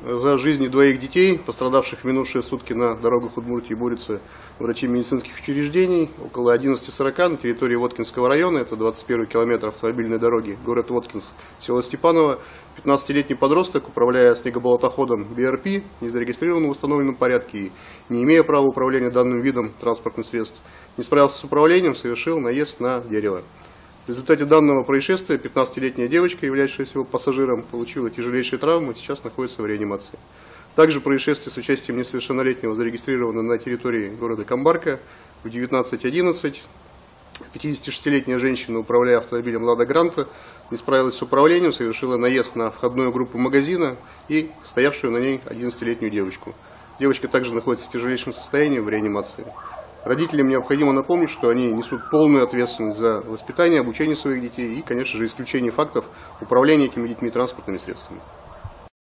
за жизни двоих детей, пострадавших в минувшие сутки на дорогах Удмуртии, борются врачи медицинских учреждений. Около 11:40 на территории Воткинского района, это 21 километр автомобильной дороги, город Воткинск, село Степаново, 15-летний подросток, управляя снегоболотоходом БРП, не зарегистрирован в установленном порядке и не имея права управления данным видом транспортных средств, не справился с управлением, совершил наезд на дерево. В результате данного происшествия 15-летняя девочка, являющаяся его пассажиром, получила тяжелейшие травмы и сейчас находится в реанимации. Также происшествие с участием несовершеннолетнего зарегистрировано на территории города Камбарка в 19:11. 56-летняя женщина, управляя автомобилем «Лада Гранта», не справилась с управлением, совершила наезд на входную группу магазина и стоявшую на ней 11-летнюю девочку. Девочка также находится в тяжелейшем состоянии в реанимации. Родителям необходимо напомнить, что они несут полную ответственность за воспитание, обучение своих детей и, конечно же, исключение фактов управления этими детьми транспортными средствами.